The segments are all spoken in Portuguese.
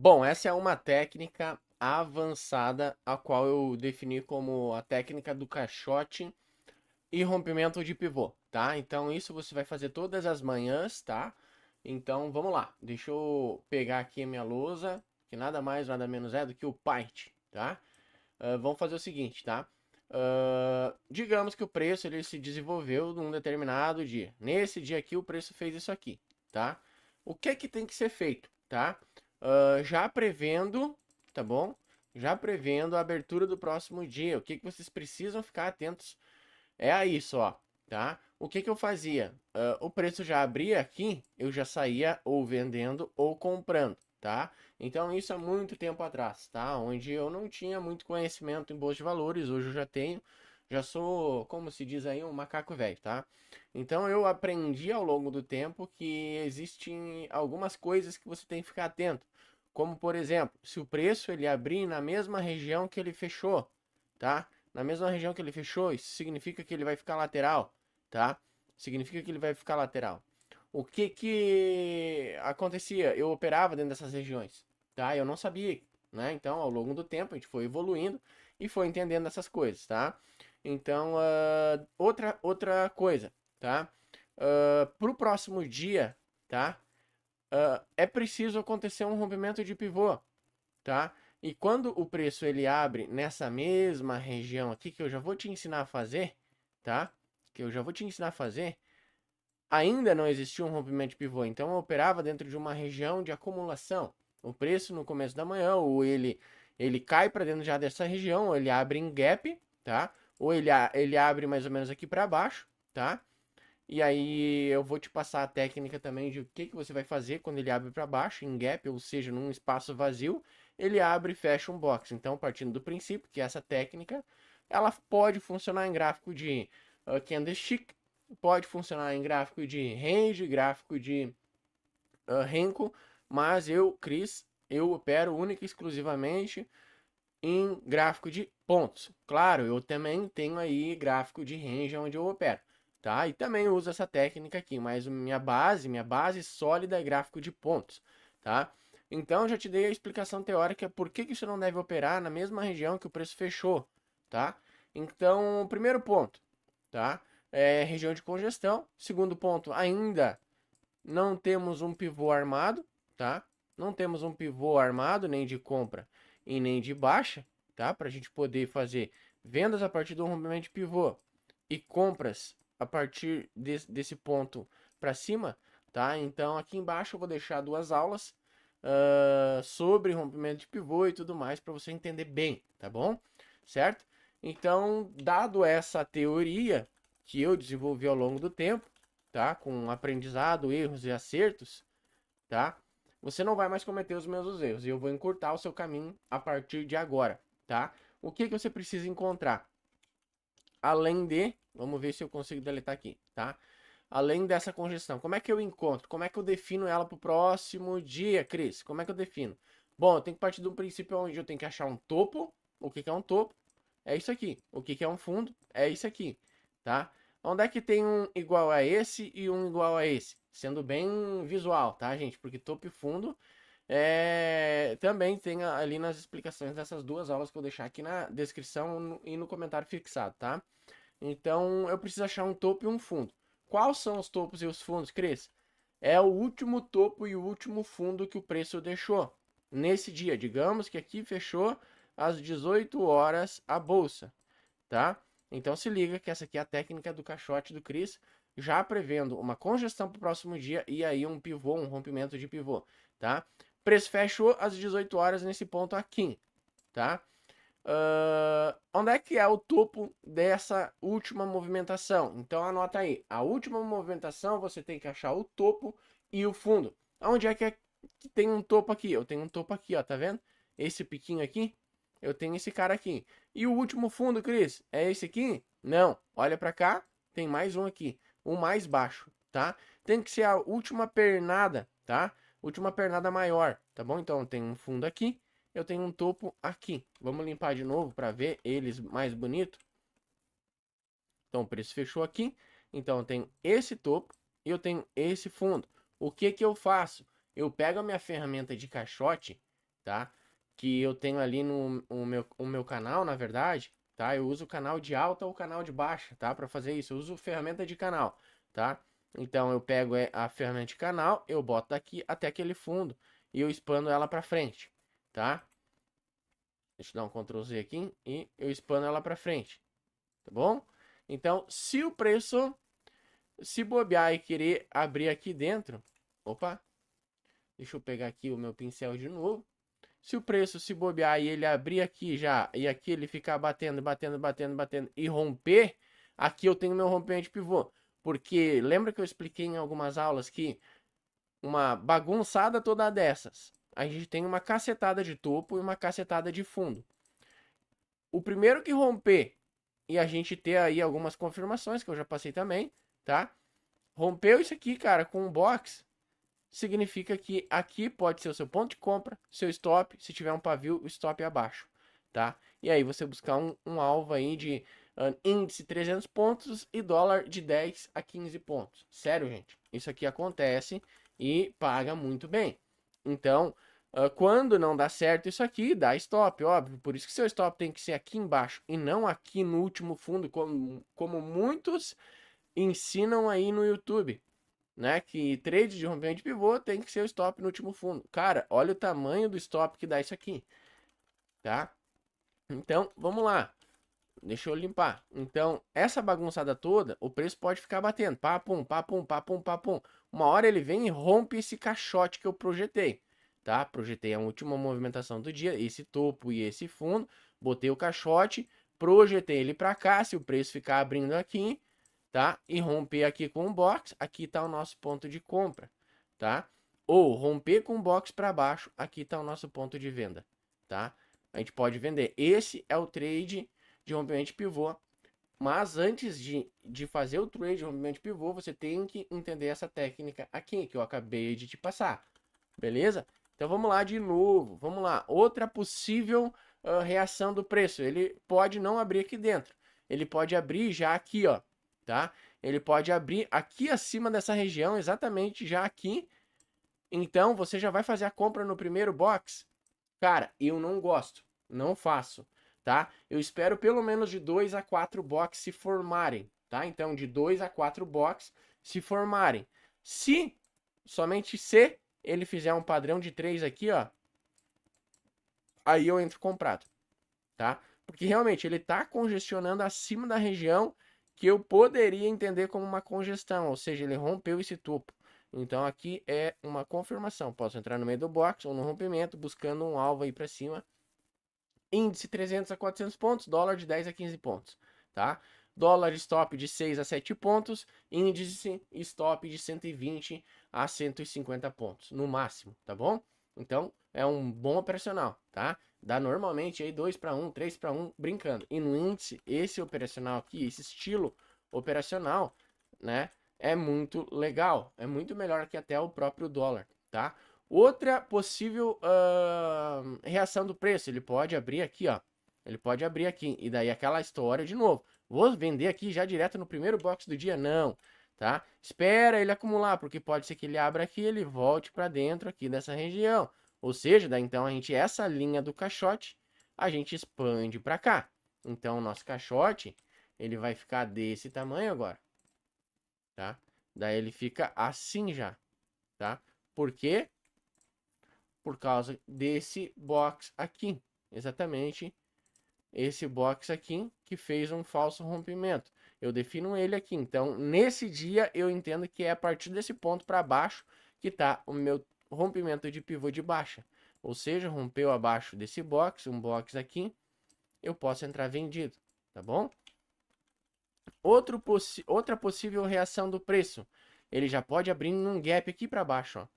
Bom, essa é uma técnica avançada, a qual eu defini como a técnica do caixote e rompimento de pivô, tá? Então isso você vai fazer todas as manhãs, tá? Então vamos lá, deixa eu pegar aqui a minha lousa, que nada mais, nada menos é do que o Pint, tá? Vamos fazer o seguinte, tá? Digamos que o preço ele se desenvolveu num determinado dia. Nesse dia aqui o preço fez isso aqui, tá? O que que tem que ser feito, tá? Já prevendo, tá bom? Já prevendo a abertura do próximo dia. O que que vocês precisam ficar atentos é a isso, ó, tá? O que que eu fazia? O preço já abria aqui, eu já saía ou vendendo ou comprando, tá? Então isso há muito tempo atrás, tá? Onde eu não tinha muito conhecimento em bolsa de valores, hoje eu já tenho, já sou, como se diz aí, um macaco velho, tá? Então eu aprendi ao longo do tempo que existem algumas coisas que você tem que ficar atento. Como, por exemplo, se o preço ele abrir na mesma região que ele fechou, tá? Na mesma região que ele fechou, isso significa que ele vai ficar lateral, tá? Significa que ele vai ficar lateral. O que que acontecia? Eu operava dentro dessas regiões, tá? Eu não sabia, né? Então, ao longo do tempo, a gente foi evoluindo e foi entendendo essas coisas, tá? Então, outra coisa, tá? Pro próximo dia, tá? É preciso acontecer um rompimento de pivô, tá? E quando o preço ele abre nessa mesma região aqui, que eu já vou te ensinar a fazer, tá? Que eu já vou te ensinar a fazer, ainda não existia um rompimento de pivô, então eu operava dentro de uma região de acumulação. O preço no começo da manhã, ou ele cai para dentro já dessa região, ou ele abre em gap, tá? Ou ele abre mais ou menos aqui para baixo, tá? E aí eu vou te passar a técnica também de o que que você vai fazer quando ele abre para baixo, em gap, ou seja, num espaço vazio, ele abre e fecha um box. Então, partindo do princípio que essa técnica, ela pode funcionar em gráfico de candlestick, pode funcionar em gráfico de range, gráfico de Renko, mas eu, Cris, eu opero única e exclusivamente em gráfico de pontos. Claro, eu também tenho aí gráfico de range onde eu opero, tá? E também uso essa técnica aqui, mas minha base sólida é gráfico de pontos, tá? Então já te dei a explicação teórica por que que você não deve operar na mesma região que o preço fechou, tá? Então, primeiro ponto, tá? É região de congestão. Segundo ponto, ainda não temos um pivô armado, tá? Não temos um pivô armado, nem de compra e nem de baixa, tá? Para a gente poder fazer vendas a partir do rompimento de pivô e compras a partir desse ponto para cima, tá? Então aqui embaixo eu vou deixar duas aulas sobre rompimento de pivô e tudo mais para você entender bem, tá bom? Certo? Então, dado essa teoria que eu desenvolvi ao longo do tempo, tá? Com aprendizado, erros e acertos, tá? Você não vai mais cometer os mesmos erros e eu vou encurtar o seu caminho a partir de agora, tá? O que que você precisa encontrar? Além de, vamos ver se eu consigo deletar aqui, tá? Além dessa congestão, como é que eu encontro? Como é que eu defino ela para o próximo dia, Cris? Como é que eu defino? Bom, eu tenho que partir do princípio onde eu tenho que achar um topo. O que que é um topo? É isso aqui. O que que é um fundo? É isso aqui, tá? Onde é que tem um igual a esse e um igual a esse? Sendo bem visual, tá, gente? Porque topo e fundo também tem ali nas explicações dessas duas aulas que eu vou deixar aqui na descrição e no comentário fixado, tá? Então eu preciso achar um topo e um fundo. Quais são os topos e os fundos, Cris? É o último topo e o último fundo que o preço deixou nesse dia. Digamos que aqui fechou às 18 horas a bolsa, tá? Então se liga que essa aqui é a técnica do caixote do Cris, já prevendo uma congestão para o próximo dia e aí um pivô, um rompimento de pivô, tá? Preço fechou às 18 horas nesse ponto aqui, tá? Onde é que é o topo dessa última movimentação? Então anota aí. A última movimentação você tem que achar o topo e o fundo. Onde é que tem um topo aqui? Eu tenho um topo aqui, ó, tá vendo? Esse piquinho aqui, eu tenho esse cara aqui. E o último fundo, Cris, é esse aqui? Não. Olha para cá, tem mais um aqui, o mais baixo, tá? Tem que ser a última pernada, tá? Última pernada maior, tá bom? Então tem um fundo aqui, eu tenho um topo aqui. Vamos limpar de novo para ver eles mais bonito. Então o preço fechou aqui. Então eu tenho esse topo e eu tenho esse fundo. O que que eu faço? Eu pego a minha ferramenta de caixote tá? Que eu tenho ali no o meu canal, na verdade, tá? Eu uso o canal de alta ou canal de baixa, tá? Para fazer isso, eu uso ferramenta de canal, tá? Então eu pego a ferramenta de canal, eu boto daqui até aquele fundo e eu expando ela para frente, tá? Deixa eu dar um Ctrl Z aqui e eu expando ela para frente, tá bom? Então, se o preço se bobear e querer abrir aqui dentro, opa, deixa eu pegar aqui o meu pincel de novo. Se o preço se bobear e ele abrir aqui já, e aqui ele ficar batendo, batendo, batendo, batendo e romper, aqui eu tenho meu rompimento de pivô. Porque lembra que eu expliquei em algumas aulas que uma bagunçada toda dessas, a gente tem uma cacetada de topo e uma cacetada de fundo. O primeiro que romper e a gente ter aí algumas confirmações, que eu já passei também, tá? Rompeu isso aqui, cara, com um box, significa que aqui pode ser o seu ponto de compra, seu stop, se tiver um pavio, o stop é abaixo, tá? E aí você buscar um alvo aí de índice 300 pontos e dólar de 10 a 15 pontos. Sério, gente, isso aqui acontece e paga muito bem. Então, quando não dá certo isso aqui, dá stop, óbvio. Por isso que seu stop tem que ser aqui embaixo e não aqui no último fundo, como muitos ensinam aí no YouTube, né? Que trade de rompimento de pivô tem que ser o stop no último fundo. Cara, olha o tamanho do stop que dá isso aqui, tá? Então, vamos lá. Deixa eu limpar. Então, essa bagunçada toda, o preço pode ficar batendo. Papum, papum, papum, papum. Uma hora ele vem e rompe esse caixote que eu projetei, tá? Projetei a última movimentação do dia, esse topo e esse fundo. Botei o caixote, projetei ele para cá. Se o preço ficar abrindo aqui, tá? E romper aqui com o box, aqui está o nosso ponto de compra, tá? Ou romper com o box para baixo, aqui está o nosso ponto de venda, tá? A gente pode vender. Esse é o trade de rompimento de pivô. Mas antes de fazer o trade de rompimento de pivô, você tem que entender essa técnica aqui que eu acabei de te passar, beleza? Então vamos lá de novo, vamos lá. Outra possível reação do preço, ele pode não abrir aqui dentro, ele pode abrir já aqui, ó, tá? Ele pode abrir aqui acima dessa região, exatamente já aqui. Então você já vai fazer a compra no primeiro box. Cara, eu não gosto, não faço, tá? Eu espero pelo menos de 2 a 4 boxes se formarem, tá? Então de 2 a 4 boxes se formarem. Se somente se ele fizer um padrão de 3 aqui, ó, aí eu entro comprado, tá? Porque realmente ele tá congestionando acima da região que eu poderia entender como uma congestão, ou seja, ele rompeu esse topo. Então aqui é uma confirmação. Posso entrar no meio do box ou no rompimento, buscando um alvo aí para cima. Índice 300 a 400 pontos, dólar de 10 a 15 pontos, tá? Dólar stop de 6 a 7 pontos, índice stop de 120 a 150 pontos, no máximo, tá bom? Então, é um bom operacional, tá? Dá normalmente aí 2 para 1, 3 para 1, brincando. E no índice, esse operacional aqui, esse estilo operacional, né, é muito legal. É muito melhor que até o próprio dólar, tá? Outra possível reação do preço, ele pode abrir aqui, ó. Ele pode abrir aqui, e daí aquela história de novo. Vou vender aqui já direto no primeiro box do dia? Não, tá? Espera ele acumular, porque pode ser que ele abra aqui e ele volte para dentro aqui dessa região. Ou seja, daí então a gente, essa linha do caixote, a gente expande para cá. Então o nosso caixote, ele vai ficar desse tamanho agora, tá? Daí ele fica assim já, tá? Por quê? Por causa desse box aqui, exatamente esse box aqui que fez um falso rompimento. Eu defino ele aqui, então nesse dia eu entendo que é a partir desse ponto para baixo que está o meu rompimento de pivô de baixa. Ou seja, rompeu abaixo desse box, um box aqui, eu posso entrar vendido, tá bom? Outra possível reação do preço, ele já pode abrir num gap aqui para baixo, ó.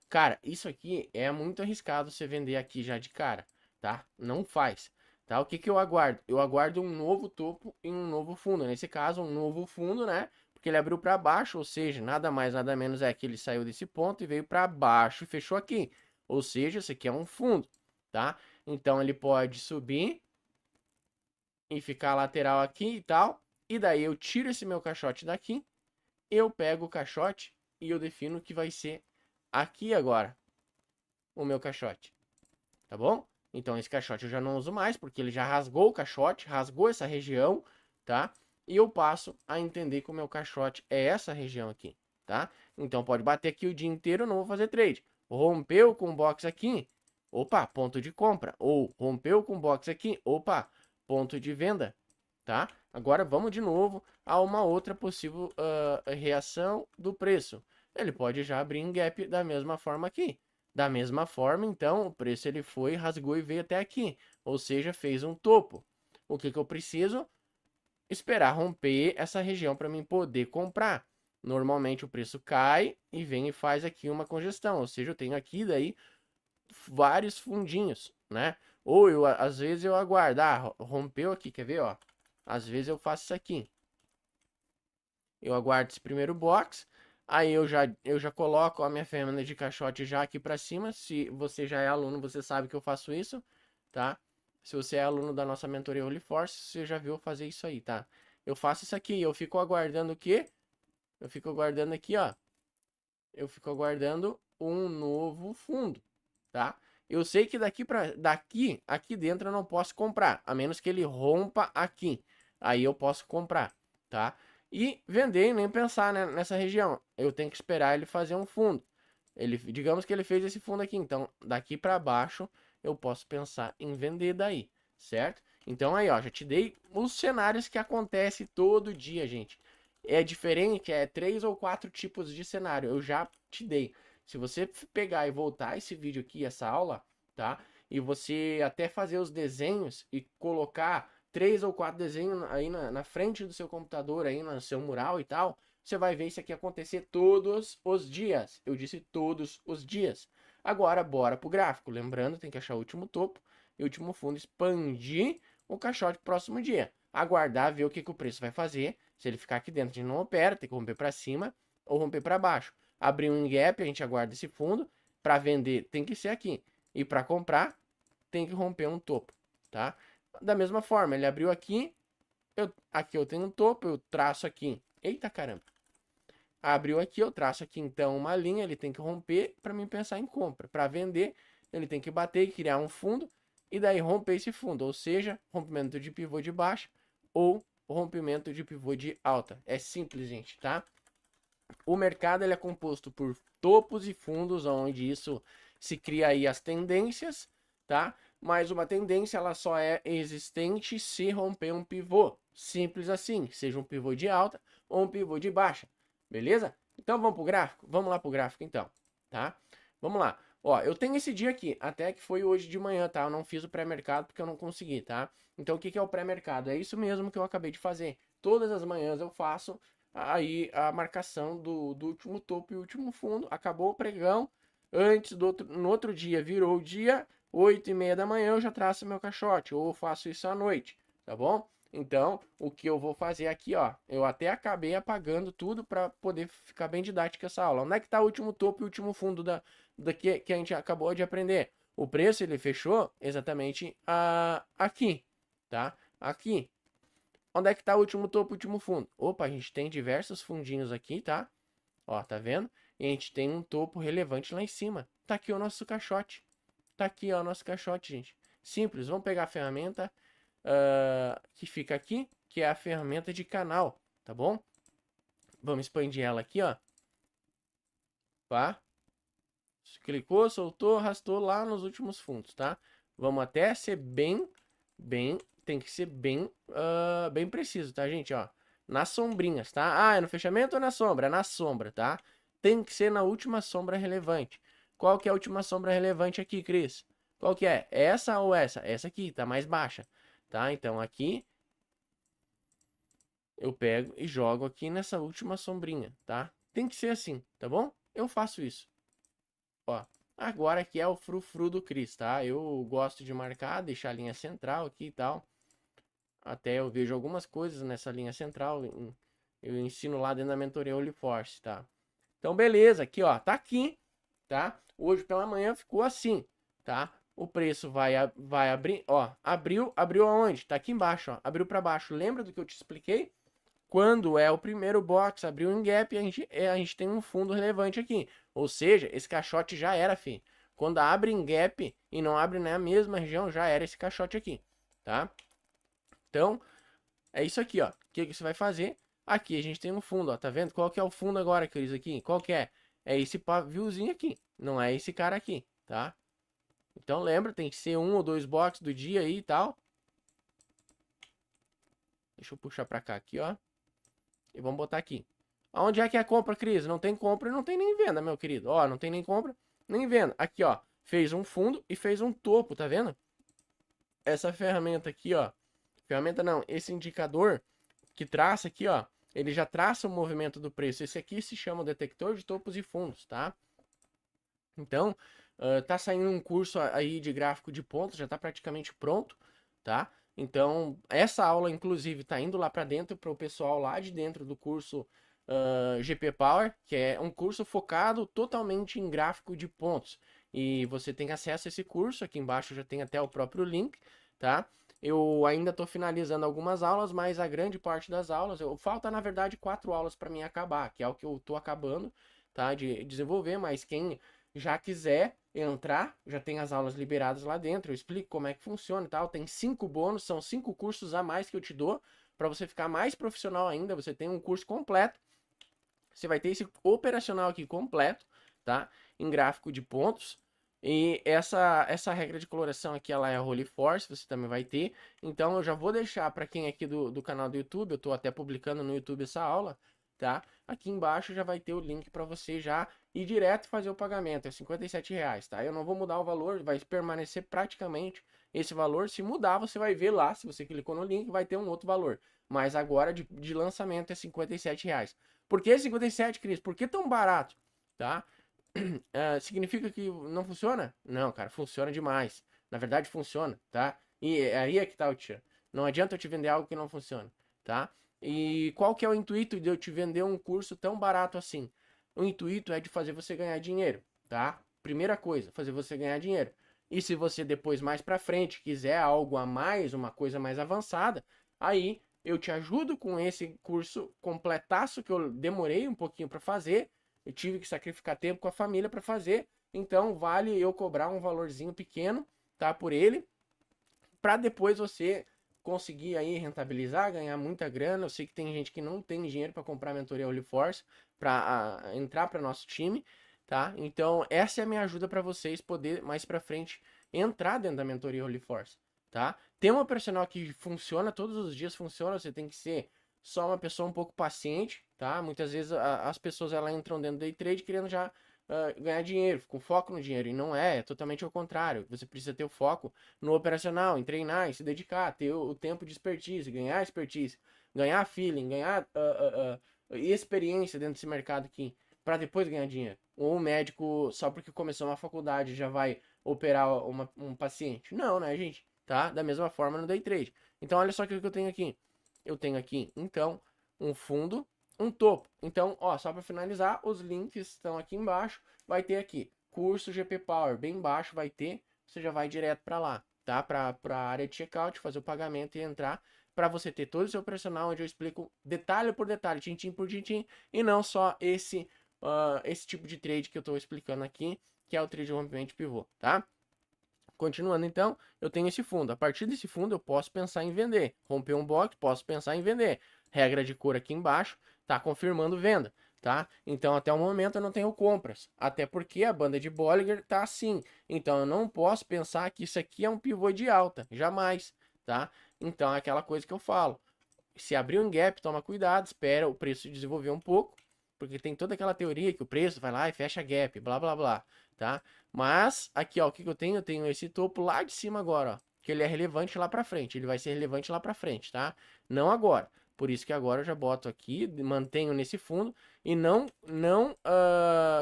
Cara, isso aqui é muito arriscado você vender aqui já de cara, tá? Não faz, tá? O que que eu aguardo? Eu aguardo um novo topo e um novo fundo. Nesse caso, um novo fundo, né? Porque ele abriu para baixo, ou seja, nada mais, nada menos é que ele saiu desse ponto e veio para baixo e fechou aqui. Ou seja, esse aqui é um fundo, tá? Então ele pode subir e ficar lateral aqui e tal. E daí eu tiro esse meu caixote daqui, eu pego o caixote e eu defino que vai ser aqui agora o meu caixote, tá bom? Então esse caixote eu já não uso mais, porque ele já rasgou o caixote, rasgou essa região, tá? E eu passo a entender que o meu caixote é essa região aqui, tá? Então pode bater aqui o dia inteiro, eu não vou fazer trade. Rompeu com o box aqui, opa, ponto de compra. Ou rompeu com o box aqui, opa, ponto de venda, tá? Agora vamos de novo a uma outra possível reação do preço. Ele pode já abrir em gap da mesma forma aqui. Da mesma forma, então, o preço ele foi, rasgou e veio até aqui. Ou seja, fez um topo. O que eu preciso? Esperar romper essa região para mim poder comprar. Normalmente o preço cai e vem e faz aqui uma congestão. Ou seja, eu tenho aqui daí vários fundinhos, né? Ou eu, às vezes eu aguardo. Ah, rompeu aqui, quer ver, ó? Às vezes eu faço isso aqui. Eu aguardo esse primeiro box. Aí eu já coloco a minha ferramenta de caixote já aqui para cima. Se você já é aluno, você sabe que eu faço isso, tá? Se você é aluno da nossa mentoria Holy Force, você já viu fazer isso aí, tá? Eu faço isso aqui, eu fico aguardando o quê? Eu fico aguardando aqui, ó. Eu fico aguardando um novo fundo, tá? Eu sei que aqui dentro eu não posso comprar, a menos que ele rompa aqui. Aí eu posso comprar, tá? E vender e nem pensar, né, nessa região. Eu tenho que esperar ele fazer um fundo. Digamos que ele fez esse fundo aqui, então daqui para baixo eu posso pensar em vender daí, certo? Então aí, ó, já te dei os cenários que acontecem todo dia, gente. É diferente, é 3 ou 4 tipos de cenário. Eu já te dei. Se você pegar e voltar esse vídeo aqui, essa aula, tá? E você até fazer os desenhos e colocar 3 ou 4 desenhos aí na frente do seu computador, aí no seu mural e tal, você vai ver isso aqui acontecer todos os dias. Eu disse todos os dias. Agora, bora pro gráfico. Lembrando, tem que achar o último topo e o último fundo, expandir o caixote pro próximo dia. Aguardar, ver o que o preço vai fazer. Se ele ficar aqui dentro, a gente não opera, tem que romper para cima ou romper para baixo. Abrir um gap, a gente aguarda esse fundo. Para vender, tem que ser aqui. E para comprar, tem que romper um topo, tá? Da mesma forma, ele abriu aqui, aqui eu tenho um topo, eu traço aqui. Eita caramba. Abriu aqui, eu traço aqui então uma linha, ele tem que romper para mim pensar em compra. Para vender, ele tem que bater e criar um fundo e daí romper esse fundo, ou seja, rompimento de pivô de baixa ou rompimento de pivô de alta. É simples, gente, tá? O mercado ele é composto por topos e fundos, onde isso se cria aí as tendências, tá? Mas uma tendência ela só é existente se romper um pivô. Simples assim, seja um pivô de alta ou um pivô de baixa, beleza? Então vamos pro gráfico? Vamos lá pro gráfico então, tá? Vamos lá. Ó, eu tenho esse dia aqui, até que foi hoje de manhã, tá? Eu não fiz o pré-mercado porque eu não consegui, tá? Então o que é o pré-mercado? É isso mesmo que eu acabei de fazer. Todas as manhãs eu faço aí a marcação do último topo e último fundo. Acabou o pregão. No outro dia virou o dia, 8h30 da manhã eu já traço meu caixote. Ou faço isso à noite, tá bom? Então, o que eu vou fazer aqui, ó, eu até acabei apagando tudo para poder ficar bem didática essa aula. Onde é que está o último topo e o último fundo que a gente acabou de aprender? O preço ele fechou exatamente aqui, tá? Aqui. Onde é que está o último topo e o último fundo? Opa, a gente tem diversos fundinhos aqui, tá? Ó, tá vendo? E a gente tem um topo relevante lá em cima. Tá aqui o nosso caixote. Tá aqui, ó, o nosso caixote, gente. Simples. Vamos pegar a ferramenta que fica aqui, que é a ferramenta de canal, tá bom? Vamos expandir ela aqui, ó. Tá? Clicou, soltou, arrastou lá nos últimos fundos, tá? Vamos até ser tem que ser bem preciso, tá, gente? Ó, nas sombrinhas, tá? Ah, é no fechamento ou na sombra? É na sombra, tá? Tem que ser na última sombra relevante. Qual que é a última sombra relevante aqui, Cris? Qual que é? Essa ou essa? Essa aqui, tá mais baixa, tá? Então aqui eu pego e jogo aqui nessa última sombrinha, tá? Tem que ser assim, tá bom? Eu faço isso. Ó, agora aqui é o frufru do Cris, tá? Eu gosto de marcar, deixar a linha central aqui e tal. Até eu vejo algumas coisas nessa linha central. Eu ensino lá dentro da mentoria Holy Force, tá? Então, beleza, aqui, ó, tá aqui, tá? Hoje pela manhã ficou assim, tá? O preço vai abrir, ó, abriu aonde? Tá aqui embaixo, ó, abriu para baixo. Lembra do que eu te expliquei? Quando é o primeiro box, abriu um gap, a gente tem um fundo relevante aqui. Ou seja, esse caixote já era, filho. Quando abre em gap e não abre na mesma região, já era esse caixote aqui, tá? Então, é isso aqui, ó. O que que você vai fazer? Aqui a gente tem um fundo, ó. Tá vendo? Qual que é o fundo agora, Cris, aqui? Qual que é? É esse paviozinho aqui. Não é esse cara aqui, tá? Então lembra, tem que ser 1 ou 2 boxes do dia aí e tal. Deixa eu puxar pra cá aqui, ó. E vamos botar aqui. Aonde é que é a compra, Cris? Não tem compra e não tem nem venda, meu querido. Ó, não tem nem compra, nem venda. Aqui, ó. Fez um fundo e fez um topo, tá vendo? Essa ferramenta aqui, ó. Ferramenta não, esse indicador que traça aqui, ó. Ele já traça o movimento do preço. Esse aqui se chama detector de topos e fundos, tá? Então, tá saindo um curso aí de gráfico de pontos, já tá praticamente pronto, tá? Então, essa aula, inclusive, tá indo lá para dentro para o pessoal lá de dentro do curso GP Power, que é um curso focado totalmente em gráfico de pontos. E você tem acesso a esse curso, aqui embaixo já tem até o próprio link, tá? Eu ainda estou finalizando algumas aulas, mas a grande parte das aulas, falta na verdade 4 aulas para mim acabar, que é o que eu estou acabando, tá? De desenvolver, mas quem já quiser entrar, já tem as aulas liberadas lá dentro, eu explico como é que funciona e tal, tem 5 bônus, são 5 cursos a mais que eu te dou, para você ficar mais profissional ainda, você tem um curso completo, você vai ter esse operacional aqui completo, tá? Em gráfico de pontos, e essa regra de coloração aqui, ela é a Holy Force, você também vai ter, então eu já vou deixar para quem aqui do canal do YouTube, eu tô até publicando no YouTube essa aula, tá? Aqui embaixo já vai ter o link para você já ir direto fazer o pagamento, é R$57, tá? Eu não vou mudar o valor, vai permanecer praticamente esse valor. Se mudar, você vai ver lá, se você clicou no link, vai ter um outro valor. Mas agora de lançamento é R$57. Por que 57, Cris? Por que tão barato? Tá? Significa que não funciona? Não, cara, funciona demais. Na verdade, funciona, tá? E aí é que tá o tio. Não adianta eu te vender algo que não funciona, tá? E qual que é o intuito de eu te vender um curso tão barato assim? O intuito é de fazer você ganhar dinheiro, tá? Primeira coisa, fazer você ganhar dinheiro. E se você depois, mais pra frente, quiser algo a mais, uma coisa mais avançada, aí eu te ajudo com esse curso completaço que eu demorei um pouquinho para fazer. Eu tive que sacrificar tempo com a família para fazer. Então vale eu cobrar um valorzinho pequeno, tá, por ele, para depois você conseguir aí rentabilizar, ganhar muita grana. Eu sei que tem gente que não tem dinheiro para comprar a mentoria Holy Force para entrar para nosso time, tá? Então essa é a minha ajuda para vocês poder mais para frente entrar dentro da mentoria Holy Force, tá? Tem uma personal que funciona todos os dias, funciona. Você tem que ser só uma pessoa um pouco paciente, tá? Muitas vezes as pessoas elas entram dentro do day trade querendo já ganhar dinheiro, com foco no dinheiro, e não é totalmente ao contrário. Você precisa ter o foco no operacional, em treinar, em se dedicar, ter o tempo de expertise, ganhar feeling, ganhar experiência dentro desse mercado aqui, para depois ganhar dinheiro. Ou um médico, só porque começou uma faculdade, já vai operar um paciente. Não, né, gente? Tá? Da mesma forma no day trade. Então, olha só o que eu tenho aqui. Eu tenho aqui, então, um fundo, um topo. Então, ó, só para finalizar, os links estão aqui embaixo. Vai ter aqui, curso GP Power, bem embaixo vai ter, você já vai direto para lá, tá? Para a área de checkout, fazer o pagamento e entrar, para você ter todo o seu operacional, onde eu explico detalhe por detalhe, tintim por tintim, e não só esse tipo de trade que eu estou explicando aqui, que é o trade de rompimento de pivô, tá? Continuando então, eu tenho esse fundo. A partir desse fundo eu posso pensar em vender. Romper um box, posso pensar em vender. Regra de cor aqui embaixo, tá confirmando venda, tá? Então até o momento eu não tenho compras. Até porque a banda de Bollinger tá assim. Então eu não posso pensar que isso aqui é um pivô de alta. Jamais, tá? Então é aquela coisa que eu falo. Se abrir um gap, toma cuidado, espera o preço desenvolver um pouco. Porque tem toda aquela teoria que o preço vai lá e fecha gap, blá blá blá, tá? Mas aqui, ó, o que eu tenho? Eu tenho esse topo lá de cima agora, ó, que ele é relevante lá para frente. Ele vai ser relevante lá para frente, tá? Não agora. Por isso que agora eu já boto aqui, mantenho nesse fundo e não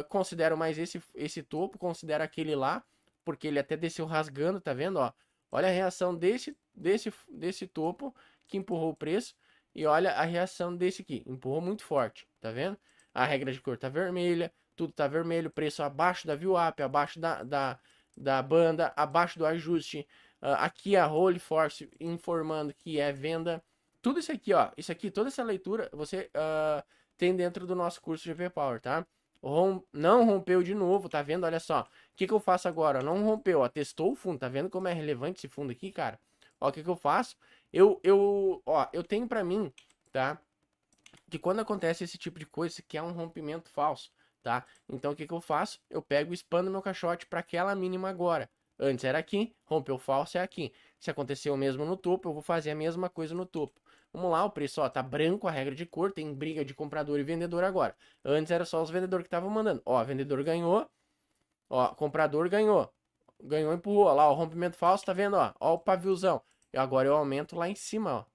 considero mais esse topo, considero aquele lá, porque ele até desceu rasgando, tá vendo, ó? Olha a reação desse topo que empurrou o preço e olha a reação desse aqui, empurrou muito forte, tá vendo? A regra de cor tá vermelha, tudo tá vermelho, preço abaixo da VWAP, abaixo da banda, abaixo do ajuste. Aqui a Holy Force informando que é venda. Tudo isso aqui, ó, isso aqui, toda essa leitura você tem dentro do nosso curso GP Power, tá? Não rompeu de novo, tá vendo? Olha só. O que que eu faço agora? Não rompeu, ó. Testou o fundo. Tá vendo como é relevante esse fundo aqui, cara? Ó, o que que eu faço? Eu tenho pra mim, tá? Que quando acontece esse tipo de coisa, isso aqui é um rompimento falso, tá? Então o que que eu faço? Eu pego e expando meu caixote para aquela mínima agora. Antes era aqui, rompeu falso é aqui. Se aconteceu o mesmo no topo, eu vou fazer a mesma coisa no topo. Vamos lá, o preço, ó, tá branco a regra de cor, tem briga de comprador e vendedor agora. Antes era só os vendedores que estavam mandando. Ó, vendedor ganhou, ó, comprador ganhou. Ganhou, empurrou, ó, lá, o rompimento falso, tá vendo, ó? Ó o paviozão. E agora eu aumento lá em cima, ó.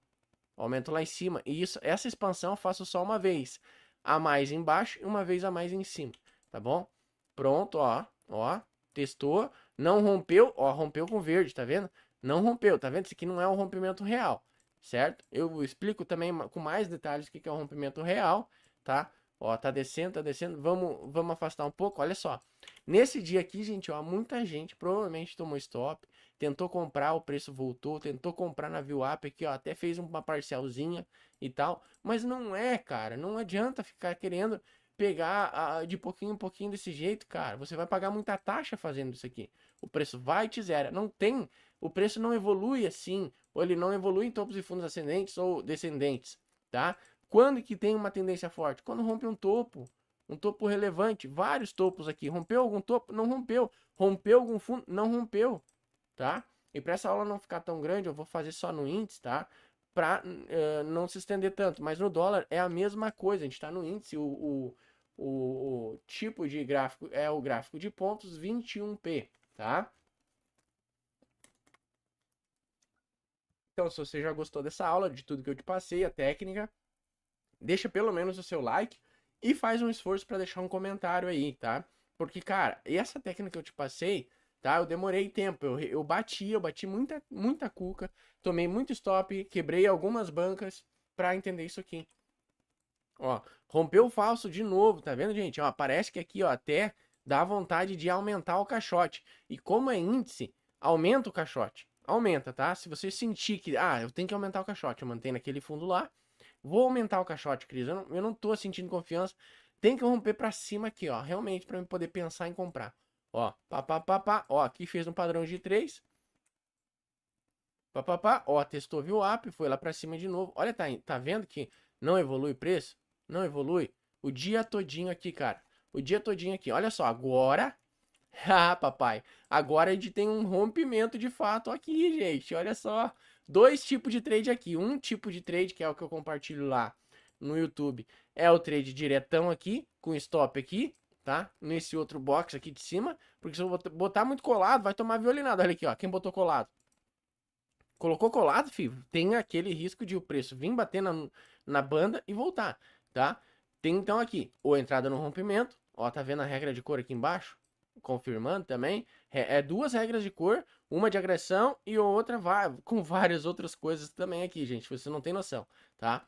Aumento lá em cima. E essa expansão eu faço só uma vez a mais embaixo e uma vez a mais em cima. Tá bom? Pronto, ó. Ó. Testou. Não rompeu. Ó, rompeu com verde, tá vendo? Não rompeu, tá vendo? Isso aqui não é um rompimento real. Certo? Eu explico também com mais detalhes o que é o rompimento real, tá? Ó, tá descendo, tá descendo. Vamos afastar um pouco. Olha só. Nesse dia aqui, gente, ó, muita gente provavelmente tomou stop, tentou comprar, o preço voltou, tentou comprar na VWAP aqui, ó, até fez uma parcialzinha e tal, mas não é, cara, não adianta ficar querendo pegar de pouquinho em pouquinho desse jeito, cara, você vai pagar muita taxa fazendo isso aqui, o preço vai te zera, não tem, o preço não evolui assim, ou ele não evolui em topos e fundos ascendentes ou descendentes, tá? Quando que tem uma tendência forte? Quando rompe um topo relevante, vários topos aqui, rompeu algum topo? Não rompeu, rompeu algum fundo? Não rompeu, tá? E para essa aula não ficar tão grande, eu vou fazer só no índice, tá? Para não se estender tanto. Mas no dólar é a mesma coisa, a gente está no índice, o tipo de gráfico é o gráfico de pontos 21p, tá? Então, se você já gostou dessa aula, de tudo que eu te passei, a técnica, deixa pelo menos o seu like e faz um esforço para deixar um comentário aí, tá? Porque, cara, essa técnica que eu te passei, tá? Eu demorei tempo, eu bati muita cuca, tomei muito stop, quebrei algumas bancas para entender isso aqui. Ó, rompeu o falso de novo, tá vendo, gente? Ó, parece que aqui, ó, até dá vontade de aumentar o caixote. E como é índice, aumenta o caixote. Aumenta, tá? Se você sentir que, eu tenho que aumentar o caixote, eu mantenho naquele fundo lá. Vou aumentar o caixote, Cris. Eu não tô sentindo confiança. Tem que romper pra cima aqui, ó. Realmente, pra eu poder pensar em comprar. Ó, pá, pá, pá, pá. Ó, aqui fez um padrão de 3. Pá, pá, pá. Ó, testou, viu o up, foi lá pra cima de novo. Olha, tá vendo que não evolui o preço? Não evolui. O dia todinho aqui, cara. O dia todinho aqui. Olha só, agora... Ah, papai. Agora a gente tem um rompimento de fato aqui, gente. Olha só. Dois tipos de trade aqui. Um tipo de trade, que é o que eu compartilho lá no YouTube, é o trade diretão aqui, com stop aqui, tá? Nesse outro box aqui de cima. Porque se eu botar muito colado, vai tomar violinada. Olha aqui, ó. Quem botou colado? Colocou colado, filho, tem aquele risco de o preço vir bater na banda e voltar, tá? Tem então aqui, ou entrada no rompimento, ó, tá vendo a regra de cor aqui embaixo? Confirmando também, é duas regras de cor, uma de agressão e outra com várias outras coisas também aqui, gente, você não tem noção, tá?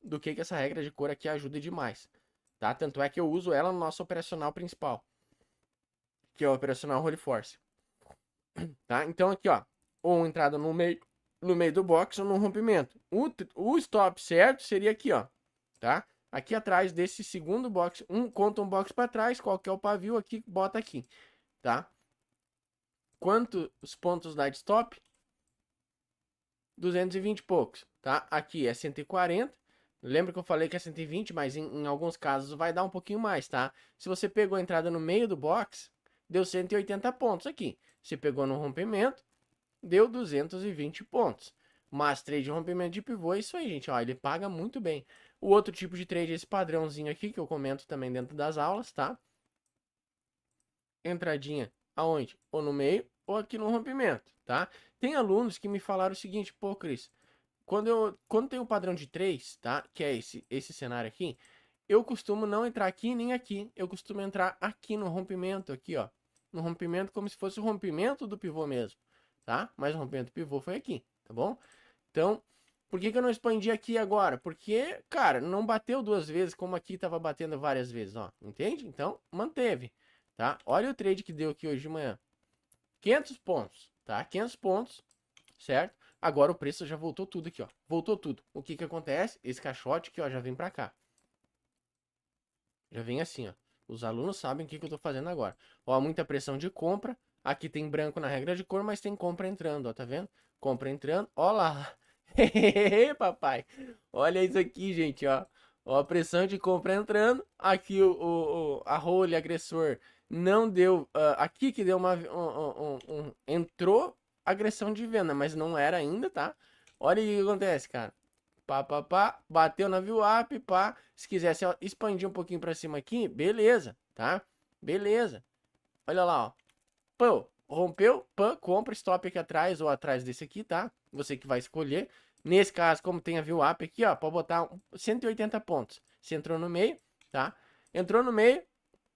Do que essa regra de cor aqui ajuda demais, tá? Tanto é que eu uso ela no nosso operacional principal, que é o operacional Holy Force, tá? Então aqui, ó, ou entrada no meio do box ou no rompimento. O stop certo seria aqui, ó, tá? Aqui atrás desse segundo box, conta um box para trás, qual que é o pavio aqui, bota aqui, tá? Quantos pontos dá de stop? 220 e poucos, tá? Aqui é 140. Lembra que eu falei que é 120, mas em alguns casos vai dar um pouquinho mais, tá? Se você pegou a entrada no meio do box, deu 180 pontos aqui. Se pegou no rompimento, deu 220 pontos. Mas trade de rompimento de pivô é isso aí, gente. Ó, ele paga muito bem. O outro tipo de trade é esse padrãozinho aqui, que eu comento também dentro das aulas, tá? Entradinha aonde? Ou no meio, ou aqui no rompimento, tá? Tem alunos que me falaram o seguinte, pô, Cris, quando tem um padrão de 3, tá? Que é esse cenário aqui, eu costumo não entrar aqui nem aqui. Eu costumo entrar aqui no rompimento, aqui, ó. No rompimento, como se fosse o rompimento do pivô mesmo, tá? Mas o rompimento do pivô foi aqui, tá bom? Então, por que eu não expandi aqui agora? Porque, cara, não bateu duas vezes como aqui tava batendo várias vezes, ó. Entende? Então, manteve, tá? Olha o trade que deu aqui hoje de manhã. 500 pontos, tá? 500 pontos, certo? Agora o preço já voltou tudo aqui, ó. Voltou tudo. O que que acontece? Esse caixote aqui, ó, já vem pra cá. Já vem assim, ó. Os alunos sabem o que eu tô fazendo agora. Ó, muita pressão de compra. Aqui tem branco na regra de cor, mas tem compra entrando, ó, tá vendo? Compra entrando. Ó lá. Papai. Olha isso aqui, gente, ó. Ó, a pressão de compra entrando. Aqui a role agressor não deu. Aqui que deu uma. Entrou agressão de venda, mas não era ainda, tá? Olha o que acontece, cara. Pá, pá, pá, bateu na view up, pá. Se quisesse expandir um pouquinho pra cima aqui, beleza, tá? Beleza. Olha lá, ó. Pô, rompeu, pã, compra, stop aqui atrás ou atrás desse aqui, tá? Você que vai escolher. Nesse caso, como tem a view up aqui, ó, pode botar 180 pontos. Você entrou no meio, tá? Entrou no meio,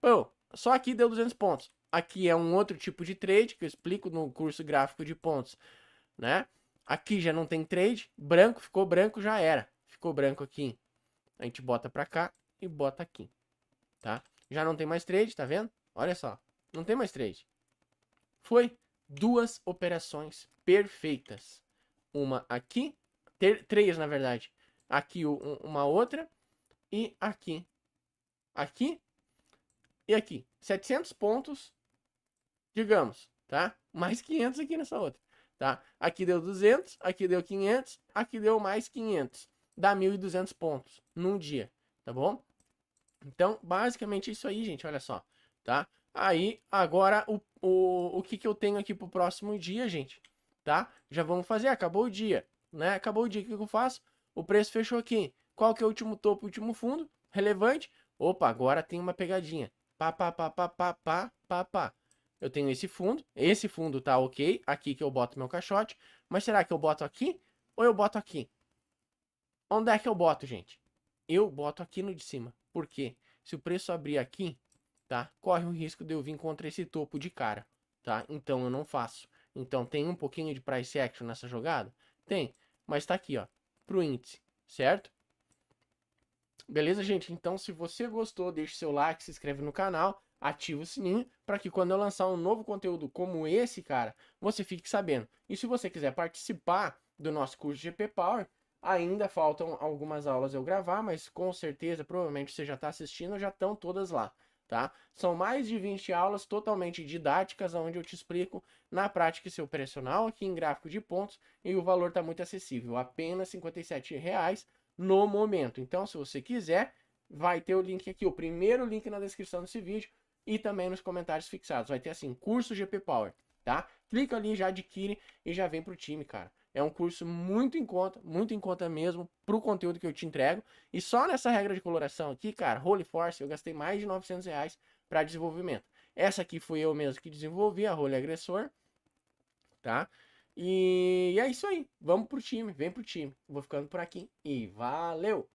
pô, só aqui deu 200 pontos. Aqui é um outro tipo de trade que eu explico no curso gráfico de pontos, né? Aqui já não tem trade, branco, ficou branco, já era. Ficou branco aqui. A gente bota pra cá e bota aqui, tá? Já não tem mais trade, tá vendo? Olha só, não tem mais trade. Foi 2 operações perfeitas. Uma aqui, 3 na verdade. Aqui uma outra e aqui. Aqui e aqui. 700 pontos, digamos, tá? Mais 500 aqui nessa outra, tá? Aqui deu 200, aqui deu 500, aqui deu mais 500. Dá 1.200 pontos num dia, tá bom? Então, basicamente é isso aí, gente, olha só, tá? Aí, agora, o que eu tenho aqui pro próximo dia, gente, tá? Já vamos fazer, acabou o dia, né? Acabou o dia, o que eu faço? O preço fechou aqui. Qual que é o último topo, o último fundo? Relevante? Opa, agora tem uma pegadinha. Pá, pá, pá, pá, pá, pá, pá, pá. Eu tenho esse fundo tá ok, aqui que eu boto meu caixote, mas será que eu boto aqui ou eu boto aqui? Onde é que eu boto, gente? Eu boto aqui no de cima. Por quê? Se o preço abrir aqui, tá? Corre o risco de eu vir contra esse topo de cara, tá? Então eu não faço. Então tem um pouquinho de price action nessa jogada? Tem, mas tá aqui, ó, pro índice, certo? Beleza, gente? Então se você gostou, deixe seu like, se inscreve no canal, ativa o sininho para que quando eu lançar um novo conteúdo como esse, cara, você fique sabendo. E se você quiser participar do nosso curso GP Power, ainda faltam algumas aulas eu gravar, mas com certeza, provavelmente você já está assistindo, já estão todas lá, tá? São mais de 20 aulas totalmente didáticas, onde eu te explico na prática esse operacional aqui em gráfico de pontos e o valor está muito acessível, apenas R$ 57,00 no momento. Então, se você quiser, vai ter o link aqui, o primeiro link na descrição desse vídeo e também nos comentários fixados. Vai ter assim, curso GP Power, tá? Clica ali, já adquire e já vem pro time, cara. É um curso muito em conta mesmo pro conteúdo que eu te entrego. E só nessa regra de coloração aqui, cara, Holy Force, eu gastei mais de R$ 900 para desenvolvimento. Essa aqui fui eu mesmo que desenvolvi, a Holy Agressor, tá? E é isso aí. Vamos pro time, vem pro time. Vou ficando por aqui e valeu!